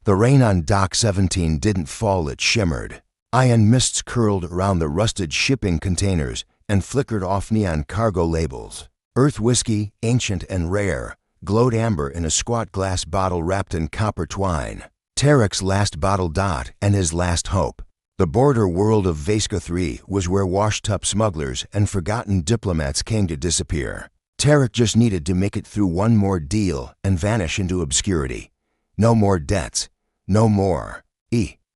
The rain on Dock 17 didn't fall, it shimmered. Iron mists curled around the rusted shipping containers and flickered off neon cargo labels. Earth whiskey, ancient and rare, glowed amber in a squat glass bottle wrapped in copper twine. Tarek's last bottle, and his last hope. The border world of Vesca 3 was where washed-up smugglers and forgotten diplomats came to disappear. Tarek just needed to make it through one more deal and vanish into obscurity. No more debts. No more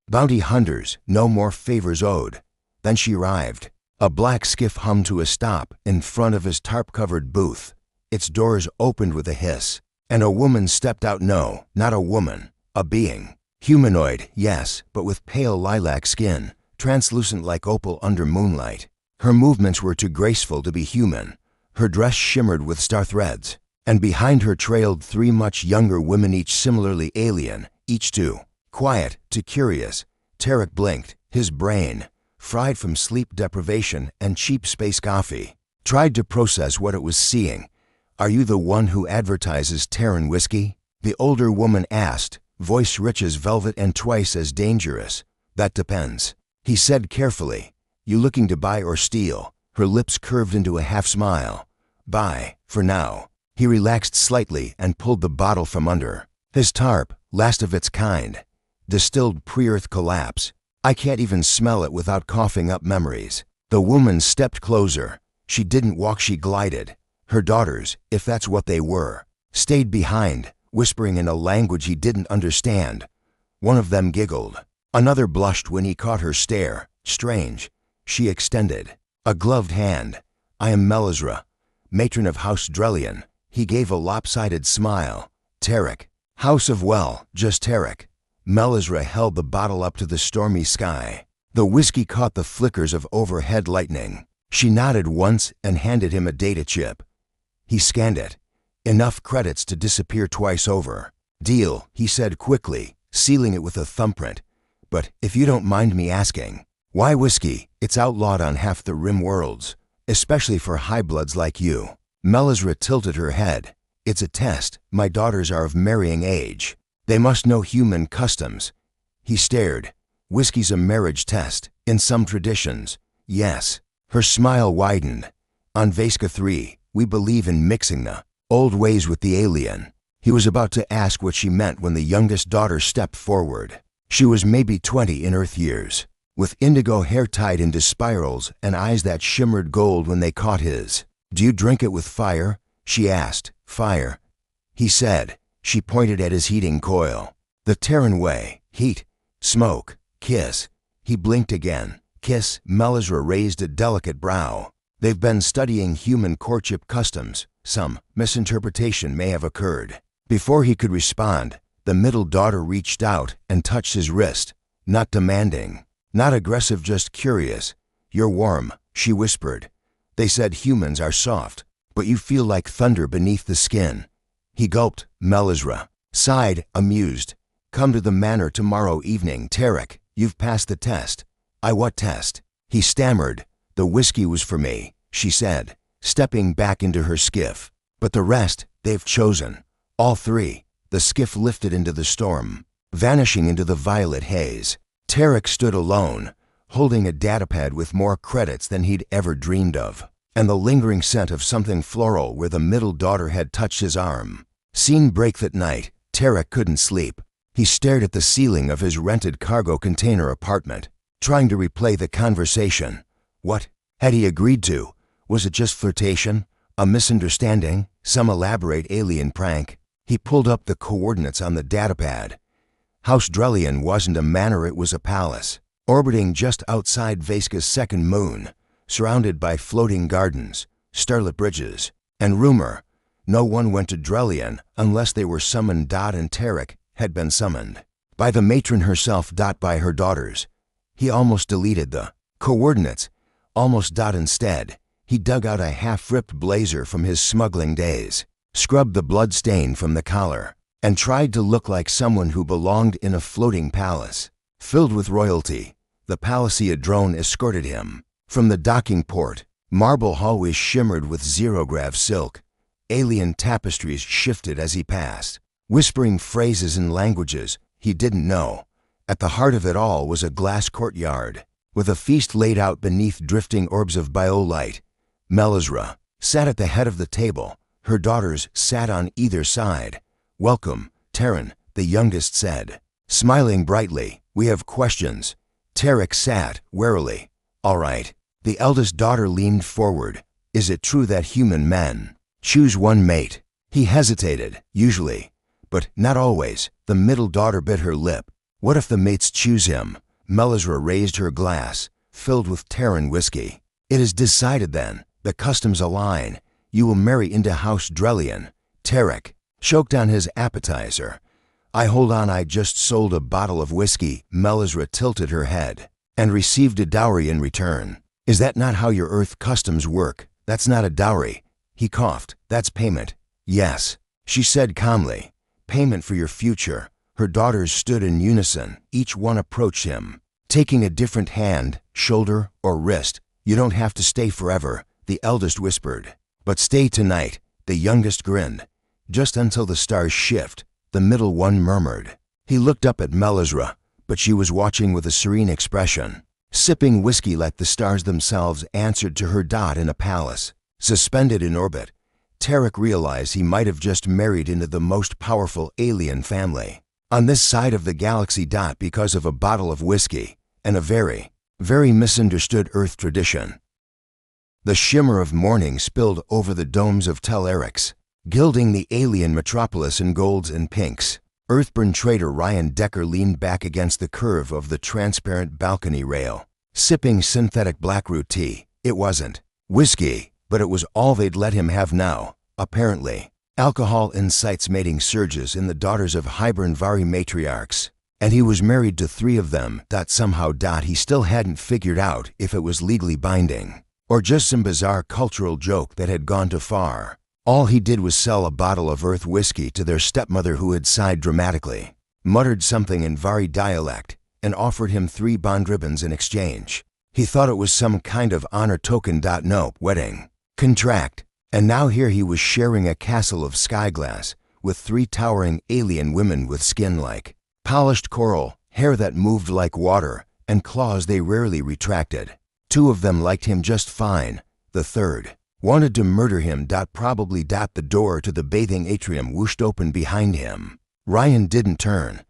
bounty hunters. No more favors owed. Then she arrived. A black skiff hummed to a stop in front of his tarp-covered booth. Its doors opened with a hiss, and a woman stepped out. No, not a woman. A being. Humanoid, yes, but with pale lilac skin, translucent like opal under moonlight. Her movements were too graceful to be human. Her dress shimmered with star threads, and behind her trailed three much younger women, each similarly alien, each too quiet, too curious. Tarek blinked. His brain, fried from sleep deprivation and cheap space coffee, tried to process what it was seeing. "Are you the one who advertises Terran whiskey?" the older woman asked, voice rich as velvet and twice as dangerous. "That depends," he said carefully. "You looking to buy or steal?" Her lips curved into a half smile. "Buy, for now." He relaxed slightly and pulled the bottle from under. His tarp, last of its kind. Distilled pre-Earth collapse. "I can't even smell it without coughing up memories." The woman stepped closer. She didn't walk, she glided. Her daughters, if that's what they were, stayed behind, whispering in a language he didn't understand. One of them giggled. Another blushed when he caught her stare. Strange. She extended a gloved hand. "I am Melisra, matron of House Drellian." He gave a lopsided smile. "Tarek." "House of Well, just Tarek." Melisra held the bottle up to the stormy sky. The whiskey caught the flickers of overhead lightning. She nodded once and handed him a data chip. He scanned it. Enough credits to disappear twice over. "Deal," he said quickly, sealing it with a thumbprint. "But if you don't mind me asking, why whiskey? It's outlawed on half the rim worlds, especially for high-bloods like you." Melisra tilted her head. "It's a test. My daughters are of marrying age. They must know human customs." He stared. "Whiskey's a marriage test, in some traditions." "Yes." Her smile widened. "On Vesca 3, we believe in mixing the old ways with the alien." He was about to ask what she meant when the youngest daughter stepped forward. She was maybe 20 in Earth years, with indigo hair tied into spirals and eyes that shimmered gold when they caught his. "Do you drink it with fire?" she asked. "Fire," he said. She pointed at his heating coil. "The Terran way. Heat, smoke, kiss." He blinked again. "Kiss." Melisra raised a delicate brow. "They've been studying human courtship customs. Some misinterpretation may have occurred." Before he could respond, the middle daughter reached out and touched his wrist. Not demanding, not aggressive, just curious. "You're warm," she whispered. "They said humans are soft, but you feel like thunder beneath the skin." He gulped. Melisra sighed, amused. "Come to the manor tomorrow evening, Tarek. You've passed the test." "I what test?" He stammered. "The whiskey was for me," she said, stepping back into her skiff. "But the rest, they've chosen. All three." The skiff lifted into the storm, vanishing into the violet haze. Tarek stood alone, holding a datapad with more credits than he'd ever dreamed of, and the lingering scent of something floral where the middle daughter had touched his arm. Scene break that night. Tarek couldn't sleep. He stared at the ceiling of his rented cargo container apartment, trying to replay the conversation. What had he agreed to? Was it just flirtation? A misunderstanding? Some elaborate alien prank? He pulled up the coordinates on the datapad. House Drellian wasn't a manor, it was a palace, orbiting just outside Vesca's second moon, surrounded by floating gardens, starlit bridges, and rumor. No one went to Drellian unless they were summoned. And Tarek had been summoned. By the matron herself. By her daughters. He almost deleted the coordinates. Almost. Instead, he dug out a half-ripped blazer from his smuggling days, scrubbed the blood stain from the collar, and tried to look like someone who belonged in a floating palace, filled with royalty. The Palacia drone escorted him. From the docking port, marble hallways shimmered with zero-grav silk. Alien tapestries shifted as he passed, whispering phrases in languages He didn't know. At the heart of it all was a glass courtyard, with a feast laid out beneath drifting orbs of biolight. Melisra sat at the head of the table. Her daughters sat on either side. "Welcome, Terran," the youngest said, smiling brightly. "We have questions." Tarek sat warily. "All right." The eldest daughter leaned forward. "Is it true that human men choose one mate?" He hesitated. "Usually, but not always." The middle daughter bit her lip. "What if the mates choose him?" Melisra raised her glass, filled with Terran whiskey. "It is decided then. The customs align. You will marry into House Drellian." Tarek choked on his appetizer. Hold on, I just sold a bottle of whiskey." Melisra tilted her head. "And received a dowry in return." "Is that not how your Earth customs work?" "That's not a dowry." He coughed. "That's payment." "Yes," she said calmly. "Payment for your future." Her daughters stood in unison. Each one approached him, taking a different hand, shoulder, or wrist. "You don't have to stay forever," the eldest whispered. "But stay tonight," the youngest grinned. "Just until the stars shift," the middle one murmured. He looked up at Melisra, but she was watching with a serene expression, sipping whiskey like the stars themselves answered to her dot in a palace. Suspended in orbit, Tarek realized he might have just married into the most powerful alien family on this side of the galaxy dot because of a bottle of whiskey and a very, very misunderstood Earth tradition. The shimmer of morning spilled over the domes of Tel Erix, gilding the alien metropolis in golds and pinks. Earthborn trader Ryan Decker leaned back against the curve of the transparent balcony rail, sipping synthetic blackroot tea. It wasn't whiskey, but it was all they'd let him have now, apparently. Alcohol incites mating surges in the daughters of Hibern-Vari matriarchs, and he was married to 3 of them. Somehow he still hadn't figured out if it was legally binding, or just some bizarre cultural joke that had gone too far. All he did was sell a bottle of Earth whiskey to their stepmother, who had sighed dramatically, muttered something in Vari dialect, and offered him 3 bond ribbons in exchange. He thought it was some kind of honor token. Nope, wedding contract. And now here he was sharing a castle of skyglass with 3 towering alien women with skin like polished coral, hair that moved like water, and claws they rarely retracted. 2 of them liked him just fine. The third wanted to murder him. Probably. The door to the bathing atrium whooshed open behind him. Ryan didn't turn.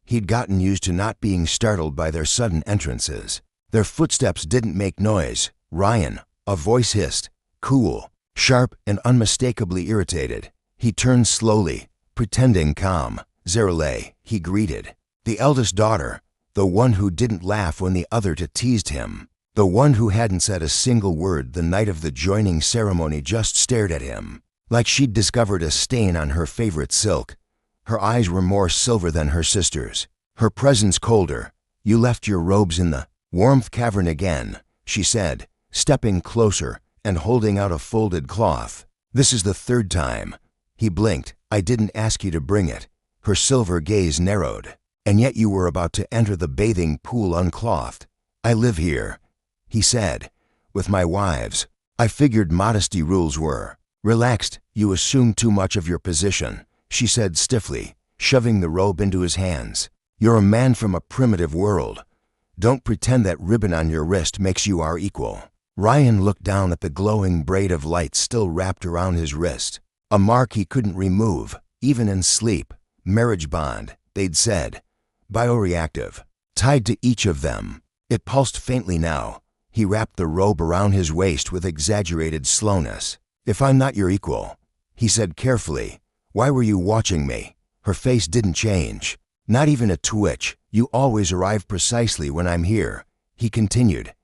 He'd gotten used to not being startled by their sudden entrances. Their footsteps didn't make noise. "Ryan," a voice hissed, cool, sharp, and unmistakably irritated. He turned slowly, pretending calm. "Zerale," he greeted. The eldest daughter, the one who didn't laugh when the other two teased him, the one who hadn't said a single word the night of the joining ceremony, just stared at him, like she'd discovered a stain on her favorite silk. Her eyes were more silver than her sister's, her presence colder. "You left your robes in the warmth cavern again," she said, stepping closer and holding out a folded cloth. "This is the 3rd time." He blinked. "I didn't ask you to bring it." Her silver gaze narrowed. "And yet you were about to enter the bathing pool unclothed." "I live here," he said, "with my wives. I figured modesty rules were relaxed." "You assume too much of your position," she said stiffly, shoving the robe into his hands. "You're a man from a primitive world. Don't pretend that ribbon on your wrist makes you our equal." Ryan looked down at the glowing braid of light still wrapped around his wrist, a mark he couldn't remove, even in sleep. "Marriage bond," they'd said. "Bioreactive. Tied to each of them." It pulsed faintly now. He wrapped the robe around his waist with exaggerated slowness. "If I'm not your equal," he said carefully, "why were you watching me?" Her face didn't change, not even a twitch. "You always arrive precisely when I'm here," he continued.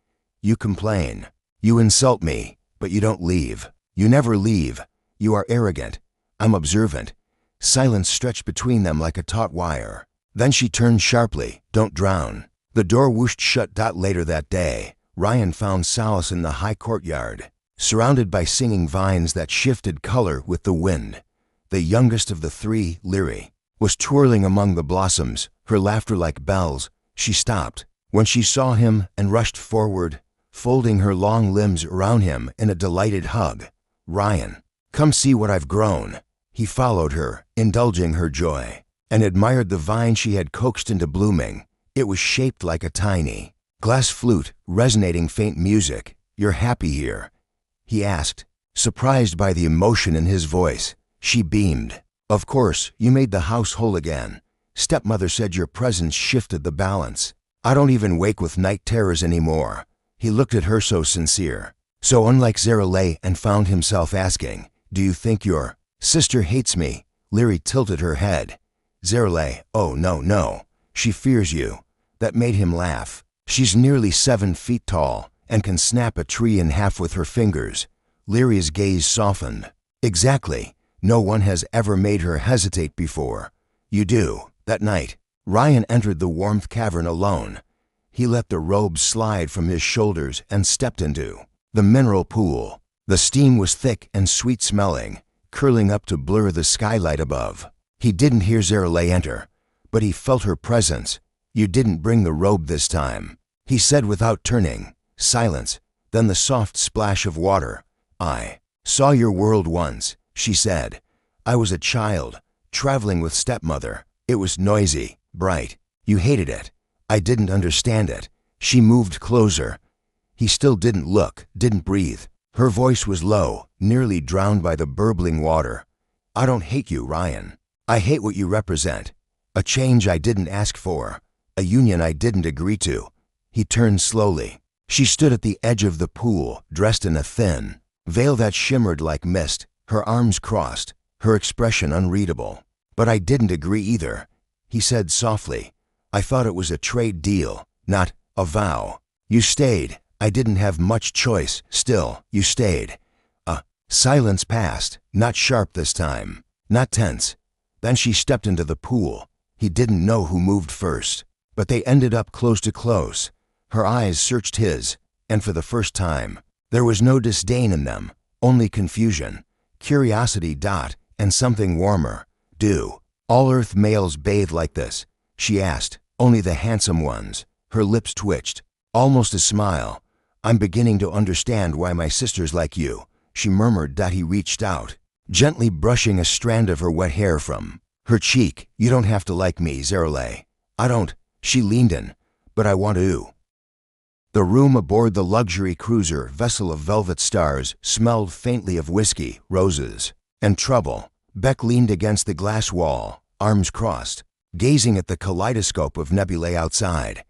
"You complain. You insult me, but you don't leave. You never leave. You are arrogant. I'm observant." Silence stretched between them like a taut wire. Then she turned sharply. "Don't drown." The door whooshed shut. Later that day, Ryan found solace in the high courtyard, surrounded by singing vines that shifted color with the wind. The youngest of the 3, Lyri, was twirling among the blossoms, her laughter like bells. She stopped when she saw him and rushed forward, folding her long limbs around him in a delighted hug. "Ryan, come see what I've grown." He followed her, indulging her joy. and admired the vine she had coaxed into blooming. It was shaped like a tiny glass flute, resonating faint music. "You're happy here?" he asked, surprised by the emotion in his voice. She beamed. "Of course, you made the house whole again. Stepmother said your presence shifted the balance. I don't even wake with night terrors anymore." He looked at her so sincere, so unlike Zarelay, and found himself asking, "Do you think your sister hates me?" Leary tilted her head. Zarelay, "Oh, no. She fears you." That made him laugh. "She's nearly 7 feet tall and can snap a tree in half with her fingers." Leary's gaze softened. "Exactly. No one has ever made her hesitate before." "You do." That night, Ryan entered the warmth cavern alone. He let the robes slide from his shoulders and stepped into the mineral pool. The steam was thick and sweet-smelling, curling up to blur the skylight above. He didn't hear Zarelay enter, but he felt her presence. "You didn't bring the robe this time," he said without turning. Silence, then the soft splash of water. "I saw your world once," she said. "I was a child, traveling with stepmother. It was noisy, bright. You hated it. I didn't understand it." She moved closer. He still didn't look, didn't breathe. Her voice was low, nearly drowned by the burbling water. "I don't hate you, Ryan. I hate what you represent. A change I didn't ask for. A union I didn't agree to." He turned slowly. She stood at the edge of the pool, dressed in a thin veil that shimmered like mist, her arms crossed, her expression unreadable. "But I didn't agree either," he said softly. "I thought it was a trade deal, not a vow. You stayed. I didn't have much choice. Still, you stayed." A silence passed, not sharp this time, not tense. Then she stepped into the pool. He didn't know who moved first, but they ended up close to close. Her eyes searched his, and for the first time, there was no disdain in them, only confusion, curiosity, and something warmer. "Do all Earth males bathe like this?" she asked. "Only the handsome ones." Her lips twitched, almost a smile. "I'm beginning to understand why my sister's like you," she murmured. He reached out, gently brushing a strand of her wet hair from her cheek. "You don't have to like me, Zarelay." "I don't," she leaned in, "but I want to." The room aboard the luxury cruiser vessel of velvet stars smelled faintly of whiskey, roses, and trouble. Beck leaned against the glass wall, arms crossed, gazing at the kaleidoscope of nebulae outside.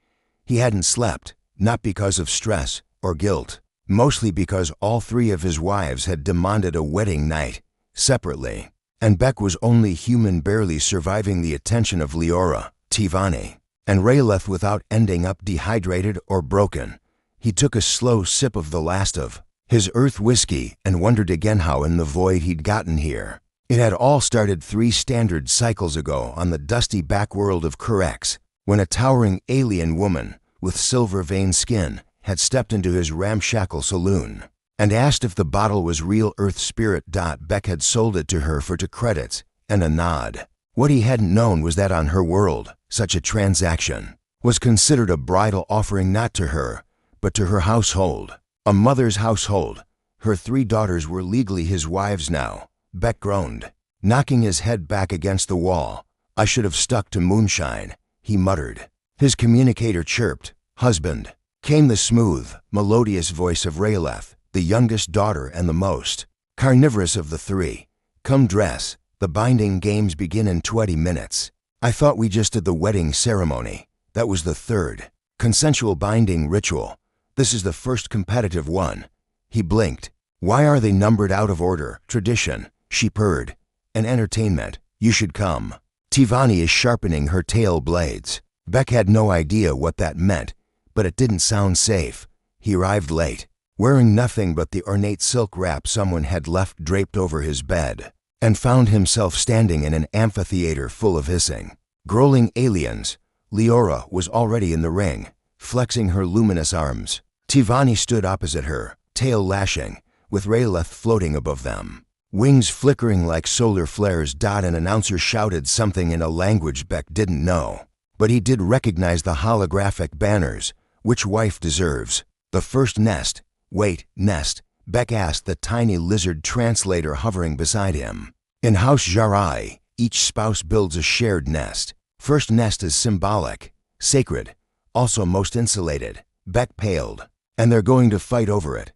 He hadn't slept, not because of stress or guilt, mostly because all 3 of his wives had demanded a wedding night, separately, and Beck was only human, barely surviving the attention of Leora, Tivani, and Rayleth without ending up dehydrated or broken. He took a slow sip of the last of his Earth whiskey and wondered again how in the void he'd gotten here. It had all started 3 standard cycles ago on the dusty backworld of Kurex, when a towering alien woman with silver-veined skin had stepped into his ramshackle saloon and asked if the bottle was real Earth spirit. Beck had sold it to her for 2 credits and a nod. What he hadn't known was that on her world, such a transaction was considered a bridal offering, not to her, but to her household, a mother's household. Her 3 daughters were legally his wives now. Beck groaned, knocking his head back against the wall. "I should have stuck to moonshine," he muttered. His communicator chirped. "Husband." Came the smooth, melodious voice of Rayleth, the youngest daughter and the most carnivorous of the 3. "Come dress. The binding games begin in 20 minutes. I thought we just did the wedding ceremony. That was the 3rd consensual binding ritual. This is the first competitive one." He blinked. "Why are they numbered out of order?" "Tradition," she purred. "An entertainment. You should come. Tivani is sharpening her tail blades." Beck had no idea what that meant, but it didn't sound safe. He arrived late, wearing nothing but the ornate silk wrap someone had left draped over his bed, and found himself standing in an amphitheater full of hissing, growling aliens. Leora was already in the ring, flexing her luminous arms. Tivani stood opposite her, tail lashing, with Rayleth floating above them, wings flickering like solar flares. An announcer shouted something in a language Beck didn't know, but he did recognize the holographic banners. "Which wife deserves the first nest?" "Wait, nest?" Beck asked the tiny lizard translator hovering beside him. "In House Jarai, each spouse builds a shared nest. First nest is symbolic, sacred, also most insulated. Beck paled. And they're going to fight over it.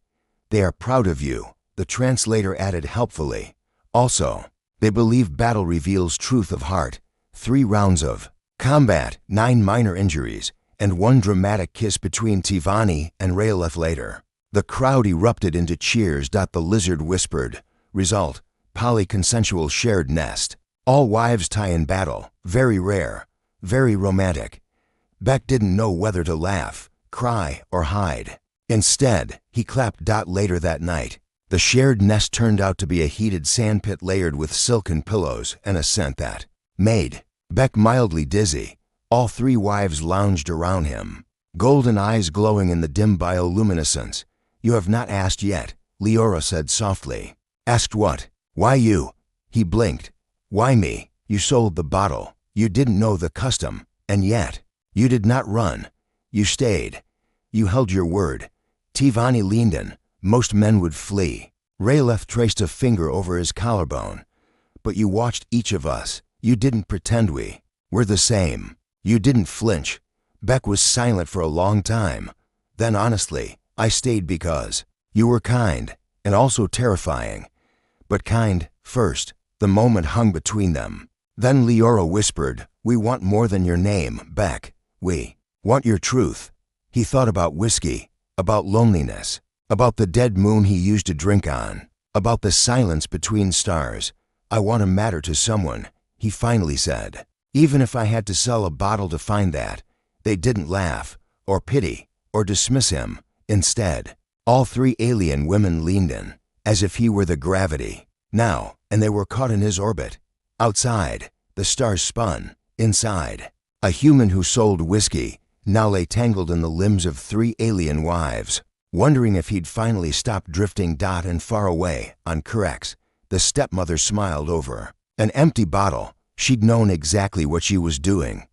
They are proud of you, the translator added helpfully. Also, they believe battle reveals truth of heart. 3 rounds of combat, 9 minor injuries, and 1 dramatic kiss between Tivani and Raeleth later. The crowd erupted into cheers. The lizard whispered. Result, polyconsensual shared nest. All wives tie in battle. Very rare. Very romantic. Beck didn't know whether to laugh, cry, or hide. Instead, he clapped. Later that night, the shared nest turned out to be a heated sandpit layered with silken pillows and a scent that made Beck mildly dizzy. All 3 wives lounged around him, golden eyes glowing in the dim bioluminescence. You have not asked yet, Leora said softly. Asked what? Why you? He blinked. Why me? You sold the bottle. You didn't know the custom, and yet, you did not run. You stayed. You held your word. Tivani leaned in. Most men would flee. Raeleth traced a finger over his collarbone. But you watched each of us. You didn't pretend we were the same. You didn't flinch. Beck was silent for a long time. Then honestly, I stayed because you were kind, and also terrifying. But kind first. The moment hung between them. Then Leora whispered, we want more than your name, Beck. We want your truth. He thought about whiskey, about loneliness, about the dead moon he used to drink on, about the silence between stars. I want to matter to someone, he finally said. Even if I had to sell a bottle to find that. They didn't laugh, or pity, or dismiss him. Instead, all 3 alien women leaned in, as if he were the gravity. Now, and they were caught in his orbit. Outside, the stars spun. Inside, a human who sold whiskey now lay tangled in the limbs of 3 alien wives, wondering if he'd finally stop drifting. And far away, on Curex, the stepmother smiled over an empty bottle. She'd known exactly what she was doing.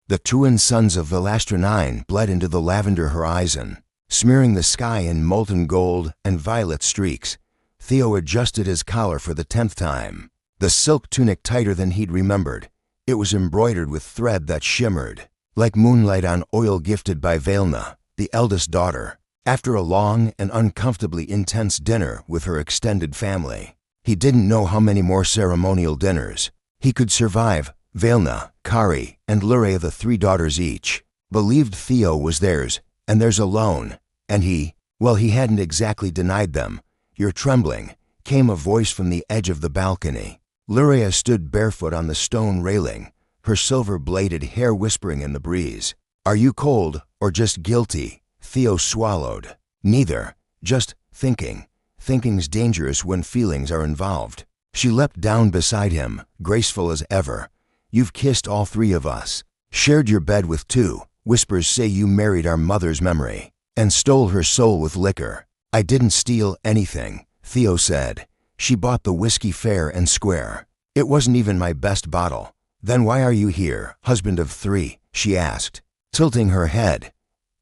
The twin suns of Velastra 9 bled into the lavender horizon, smearing the sky in molten gold and violet streaks. Theo adjusted his collar for the 10th time. The silk tunic tighter than he'd remembered. It was embroidered with thread that shimmered like moonlight on oil, gifted by Vailna, the eldest daughter, after a long and uncomfortably intense dinner with her extended family. He didn't know how many more ceremonial dinners he could survive. Vailna, Kari, and Lurea, the 3 daughters each, believed Theo was theirs and theirs alone, and he hadn't exactly denied them. You're trembling, came a voice from the edge of the balcony. Lurea stood barefoot on the stone railing, her silver-bladed hair whispering in the breeze. Are you cold or just guilty? Theo swallowed. Neither, just thinking. Thinking's dangerous when feelings are involved. She leapt down beside him, graceful as ever. You've kissed all 3 of us, shared your bed with 2. Whispers say you married our mother's memory, and stole her soul with liquor. I didn't steal anything, Theo said. She bought the whiskey fair and square. It wasn't even my best bottle. Then why are you here, husband of 3? She asked, tilting her head.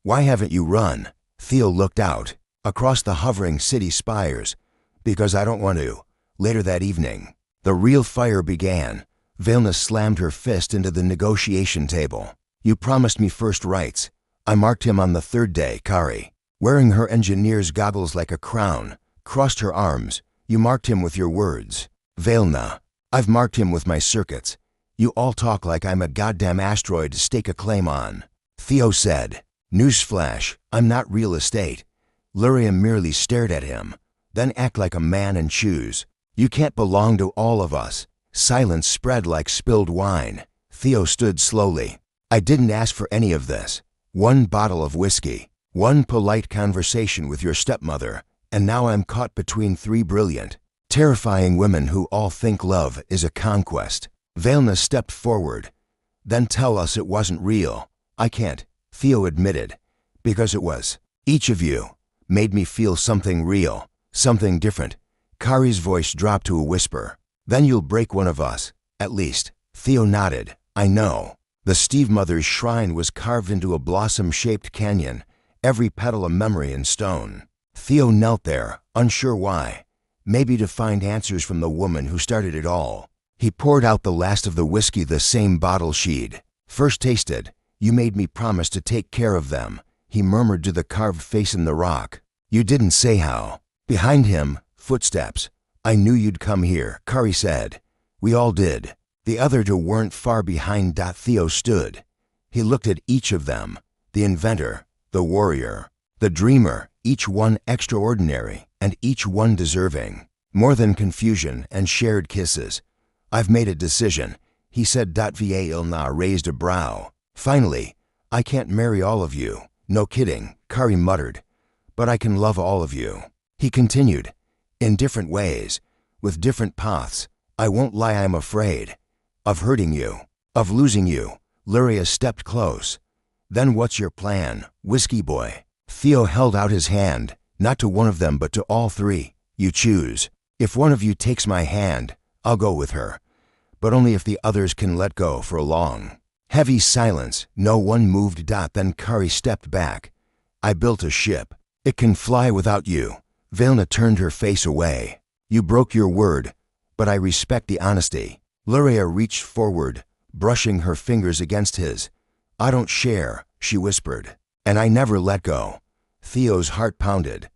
Why haven't you run? Theo looked out, across the hovering city spires. Because I don't want to. Later that evening, the real fire began. Vailna slammed her fist into the negotiation table. You promised me first rights. I marked him on the 3rd day. Kari, wearing her engineer's goggles like a crown, crossed her arms. You marked him with your words. Vailna, I've marked him with my circuits. You all talk like I'm a goddamn asteroid to stake a claim on. Theo said, newsflash, I'm not real estate. Luria merely stared at him, then act like a man and choose. You can't belong to all of us. Silence spread like spilled wine. Theo stood slowly. I didn't ask for any of this. 1 bottle of whiskey, 1 polite conversation with your stepmother, and now I'm caught between 3 brilliant, terrifying women who all think love is a conquest. Vailna stepped forward. Then tell us it wasn't real. I can't, Theo admitted, because it was. Each of you made me feel something real, something different. Kari's voice dropped to a whisper. Then you'll break one of us, at least. Theo nodded. I know. The Steve Mother's shrine was carved into a blossom-shaped canyon, every petal a memory in stone. Theo knelt there, unsure why. Maybe to find answers from the woman who started it all. He poured out the last of the whiskey the same bottle she'd first tasted. You made me promise to take care of them, he murmured to the carved face in the rock. You didn't say how. Behind him, footsteps. I knew you'd come here, Kari said. We all did. The other two weren't far behind. Theo stood. He looked at each of them, the inventor, the warrior, the dreamer, each one extraordinary and each one deserving. More than confusion and shared kisses. I've made a decision, he said. Vilna raised a brow. Finally, I can't marry all of you. No kidding, Kari muttered. But I can love all of you. He continued. In different ways, with different paths. I won't lie, I'm afraid. Of hurting you. Of losing you. Luria stepped close. Then what's your plan, Whiskey Boy? Theo held out his hand, not to one of them but to all three. You choose. If one of you takes my hand, I'll go with her. But only if the others can let go for a long. Heavy silence. No one moved. Then Kari stepped back. I built a ship. It can fly without you. Vilna turned her face away. You broke your word, but I respect the honesty. Luria reached forward, brushing her fingers against his. I don't share, she whispered. And I never let go. Theo's heart pounded.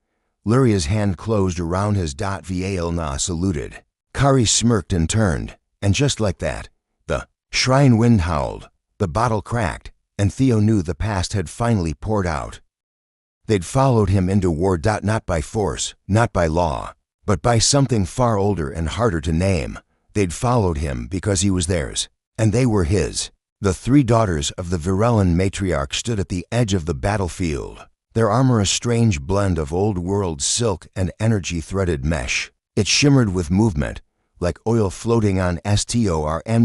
Luria's hand closed around his. Vilna saluted. Kari smirked and turned, and just like that, the shrine wind howled, the bottle cracked, and Theo knew the past had finally poured out. They'd followed him into war. Not by force, not by law, but by something far older and harder to name. They'd followed him because he was theirs, and they were his. The three daughters of the Virelin matriarch stood at the edge of the battlefield, their armor a strange blend of old-world silk and energy-threaded mesh. It shimmered with movement, like oil floating on stormwater.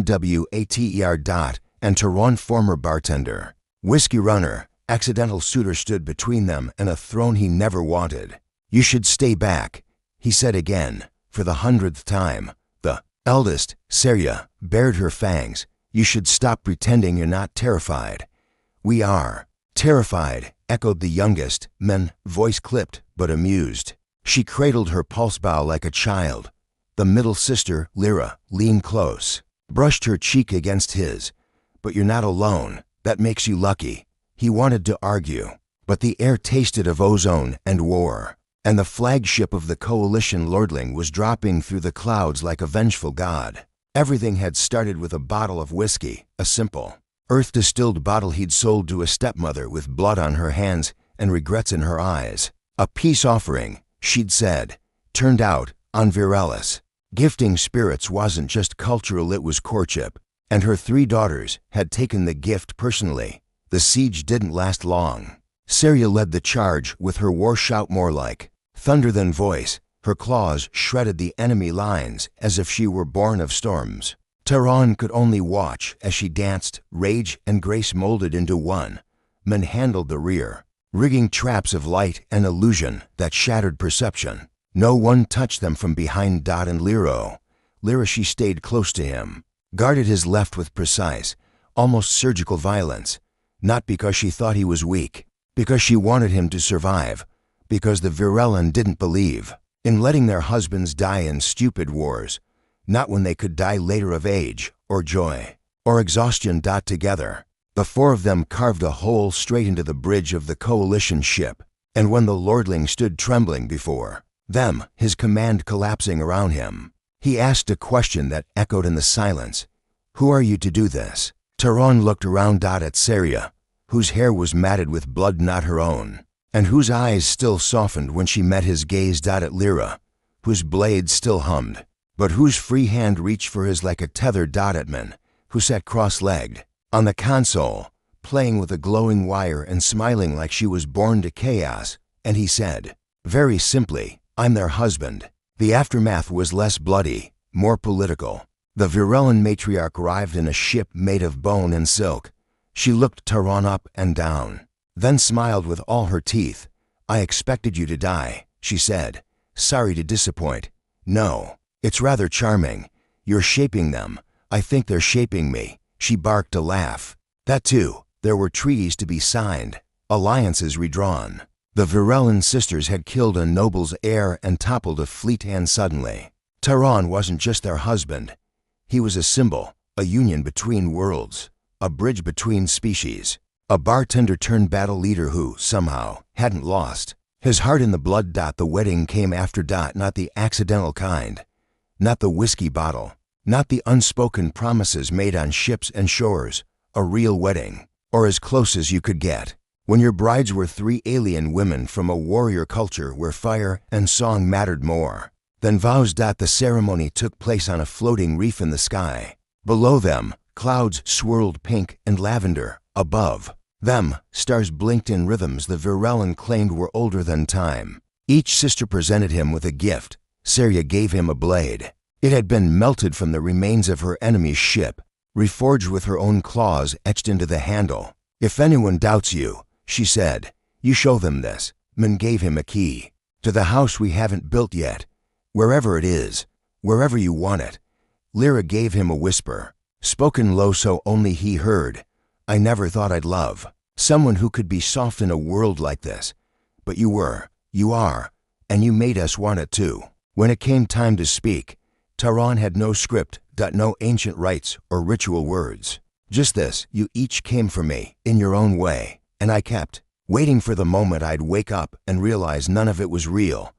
And Tehran, former bartender, whiskey runner, accidental suitor, stood between them and a throne he never wanted. You should stay back, he said again, for the 100th time. The eldest, Seria, bared her fangs. You should stop pretending you're not terrified. We are. Terrified, echoed the youngest, voice clipped but amused. She cradled her pulse bow like a child. The middle sister, Lyra, leaned close, brushed her cheek against his. But you're not alone. That makes you lucky. He wanted to argue, but the air tasted of ozone and war, and the flagship of the coalition lordling was dropping through the clouds like a vengeful god. Everything had started with a bottle of whiskey, a simple, earth-distilled bottle he'd sold to a stepmother with blood on her hands and regrets in her eyes. A peace offering, she'd said, turned out on Virelis. Gifting spirits wasn't just cultural, it was courtship. And her three daughters had taken the gift personally. The siege didn't last long. Seria led the charge with her war shout more like thunder than voice. Her claws shredded the enemy lines as if she were born of storms. Tehran could only watch as she danced, rage and grace molded into one. Men handled the rear, rigging traps of light and illusion that shattered perception. No one touched them from behind. And Lyra, she stayed close to him, guarded his left with precise, almost surgical violence, not because she thought he was weak, because she wanted him to survive, because the Virelin didn't believe in letting their husbands die in stupid wars, not when they could die later of age, or joy, or exhaustion. Together, the four of them carved a hole straight into the bridge of the coalition ship, and when the lordling stood trembling before them, his command collapsing around him, he asked a question that echoed in the silence. Who are you to do this? Tehran looked around. At Seria, whose hair was matted with blood not her own, and whose eyes still softened when she met his gaze. At Lyra, whose blade still hummed, but whose free hand reached for his like a tether. At Men, who sat cross-legged on the console, playing with a glowing wire and smiling like she was born to chaos, and he said, very simply, I'm their husband. The aftermath was less bloody, more political. The Virelin matriarch arrived in a ship made of bone and silk. She looked Tehran up and down, then smiled with all her teeth. I expected you to die, she said. Sorry to disappoint. No, it's rather charming. You're shaping them. I think they're shaping me. She barked a laugh. That too, there were treaties to be signed, alliances redrawn. The Virelin sisters had killed a noble's heir and toppled a fleet hand suddenly. Tehran wasn't just their husband. He was a symbol, a union between worlds, a bridge between species, a bartender turned battle leader who, somehow, hadn't lost his heart in the blood. The wedding came after. Not the accidental kind, not the whiskey bottle, not the unspoken promises made on ships and shores. A real wedding, or as close as you could get, when your brides were three alien women from a warrior culture where fire and song mattered more than vows. The ceremony took place on a floating reef in the sky. Below them, clouds swirled pink and lavender. Above them, stars blinked in rhythms the Virelin claimed were older than time. Each sister presented him with a gift. Saria gave him a blade. It had been melted from the remains of her enemy's ship, reforged with her own claws etched into the handle. If anyone doubts you, she said, you show them this. Min gave him a key to the house we haven't built yet. Wherever it is, wherever you want it. Lyra gave him a whisper, spoken low so only he heard. I never thought I'd love someone who could be soft in a world like this. But you were, you are, and you made us want it too. When it came time to speak, Taran had no script, no ancient rites or ritual words. Just this, you each came for me, in your own way, and I kept waiting for the moment I'd wake up and realize none of it was real.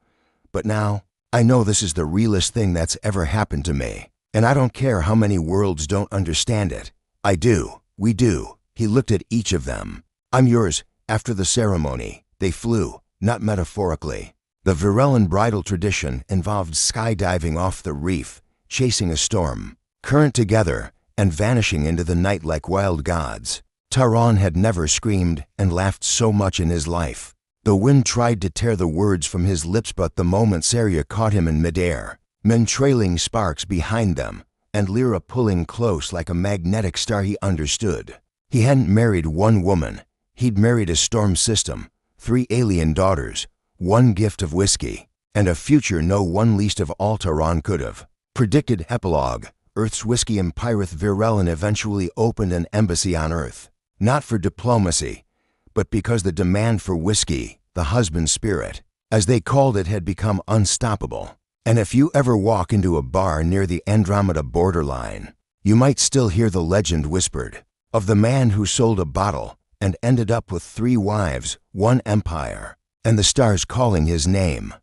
But now, I know this is the realest thing that's ever happened to me, and I don't care how many worlds don't understand it. I do, we do. He looked at each of them. I'm yours. After the ceremony, they flew, not metaphorically. The Virelin bridal tradition involved skydiving off the reef, chasing a storm, current together, and vanishing into the night like wild gods. Taran had never screamed and laughed so much in his life. The wind tried to tear the words from his lips, but the moment Saria caught him in midair, men trailing sparks behind them, and Lyra pulling close like a magnetic star, he understood. He hadn't married one woman. He'd married a storm system, 3 alien daughters, 1 gift of whiskey, and a future no one least of all Taran could have predicted. Epilogue. Earth's whiskey empireth Virelin eventually opened an embassy on Earth, not for diplomacy, but because the demand for whiskey, the husband spirit, as they called it, had become unstoppable. And if you ever walk into a bar near the Andromeda borderline, you might still hear the legend whispered of the man who sold a bottle and ended up with 3 wives, 1 empire, and the stars calling his name.